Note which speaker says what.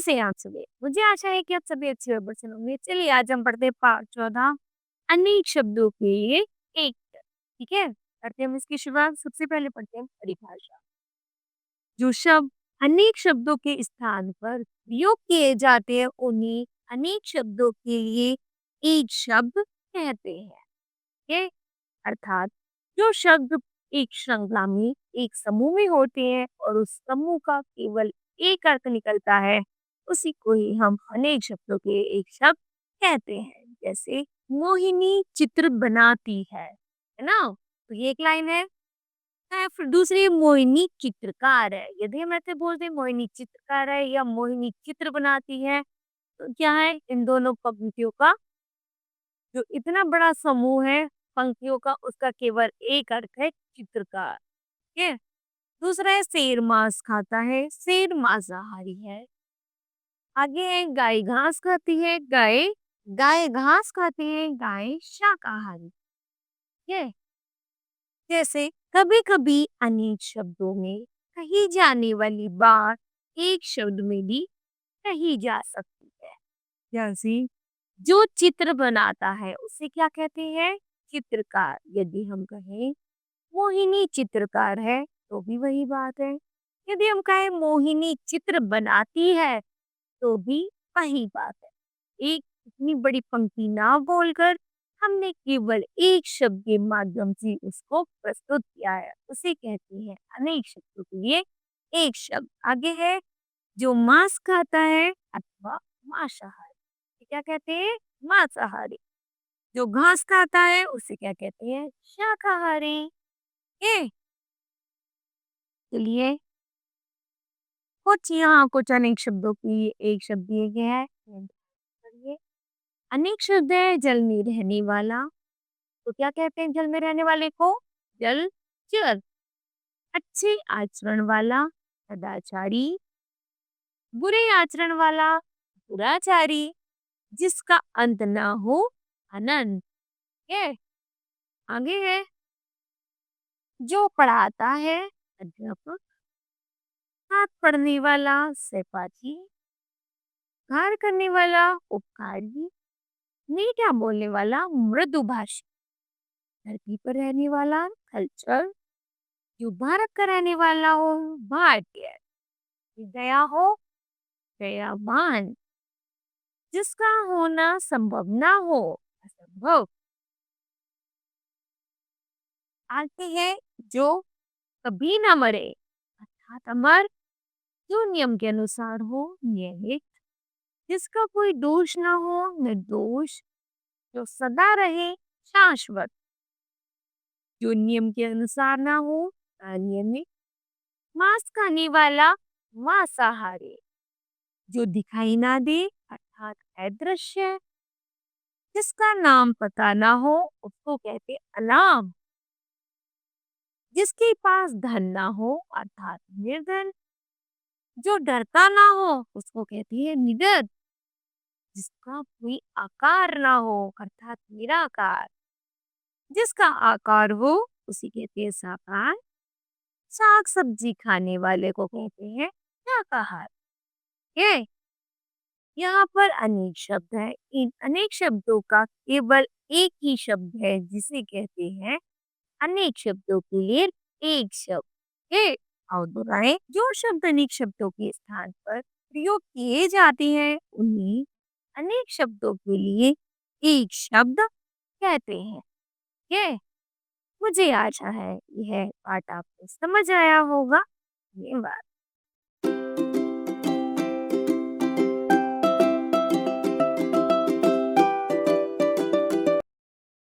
Speaker 1: कैसे हैं आप सभी? मुझे आशा है कि आप सभी अच्छे और प्रसन्न होंगे। चलिए आज हम पढ़ते हैं पाठ 14 अनेक शब्दों के लिए एक शब्द, ठीक है? करते हैं हम इसकी शुरुआत। सबसे पहले पढ़ते हैं परिभाषा। जो शब्द अनेक शब्दों के स्थान पर प्रयोग किए जाते हैं उन्हें अनेक शब्दों के लिए एक शब्द कहते हैं। ये अर्थात जो शब्द एक श्रृंखला में एक समूह में होते हैं और उस समूह का केवल एक अर्थ निकलता है, उसी को ही हम अनेक शब्दों के एक शब्द कहते हैं। जैसे मोहिनी चित्र बनाती है ना? तो ये एक लाइन है। फिर दूसरी मोहिनी चित्रकार है। यदि हम ऐसे बोलते हैं मोहिनी चित्रकार है या मोहिनी चित्र बनाती है, तो क्या है इन दोनों पंक्तियों का जो इतना बड़ा समूह है पंक्तियों का, उसका केवल एक अर्थ है चित्रकार। ठीक है। दूसरा है शेर मांस खाता है, शेर मांसाहारी है। आगे है गाय घास खाती है, गाय गाय घास खाती है, गाय शाकाहारी है। जैसे कभी कभी अनेक शब्दों में कही जाने वाली बात एक शब्द में भी कही जा सकती है। जैसे जो चित्र बनाता है उसे क्या कहते हैं? चित्रकार। यदि हम कहें मोहिनी चित्रकार है तो भी वही बात है। यदि हम कहें मोहिनी चित्र बनाती है तो भी वही बात है। एक इतनी बड़ी पंक्ति ना बोलकर हमने केवल एक शब्द के माध्यम से उसको प्रस्तुत किया है, उसे कहते हैं अनेक शब्दों के लिए एक शब्द। आगे है जो मांस खाता है अथवा मांसाहारी, क्या कहते हैं? मांसाहारी। जो घास खाता है उसे क्या कहते हैं? शाकाहारी। ये चलिए कुछ यहाँ कुछ अनेक शब्दों की एक शब्द दिए गए हैं। पढ़िए। अनेक शब्द है जल में रहने वाला, तो क्या कहते हैं जल में रहने वाले को? जलचर। अच्छे आचरण वाला, सदाचारी। बुरे आचरण वाला, दुराचारी। जिसका अंत ना हो, अनंत। ये आगे है जो पढ़ाता है, अध्यापक। हाथ पढ़ने वाला, सहपाठी। कार्य करने वाला, उपकारी। मीठा बोलने वाला, मृदुभाषी। धरती पर रहने वाला, खलचर। जो भारत का रहने वाला हो, भारतीय। दया हो, दयावान। जिसका होना संभव ना हो, असंभव। आगे है जो कभी ना मरे, अर्थात अमर। जो नियम के अनुसार हो, नियमित। जिसका कोई दोष ना हो, निर्दोष। जो सदा रहे, शाश्वत। जो नियम के अनुसार ना हो, अनियमित। मांस खाने वाला, मांसाहारी। जो दिखाई ना दे, अर्थात अदृश्य। जिसका नाम पता ना हो, उसको कहते अनाम। जिसके पास धन ना हो, अर्थात निर्धन। जो डरता ना हो, उसको कहती है निडर। जिसका कोई आकार ना हो, अर्थात निराकार। जिसका आकार हो, उसी कहते हैं साकार। साग सब्जी खाने वाले को कहते हैं शाकाहार। ये यहाँ पर अनेक शब्द है। इन अनेक शब्दों का केवल एक ही शब्द है जिसे कहते हैं अनेक शब्दों के लिए एक शब्द। ये और दोहराएं। जो शब्द अनेक शब्दों के स्थान पर प्रयोग किए जाते हैं उन्हें अनेक शब्दों के लिए एक शब्द कहते हैं। ये मुझे आशा है यह पाठ आपको समझ आया होगा। धन्यवाद।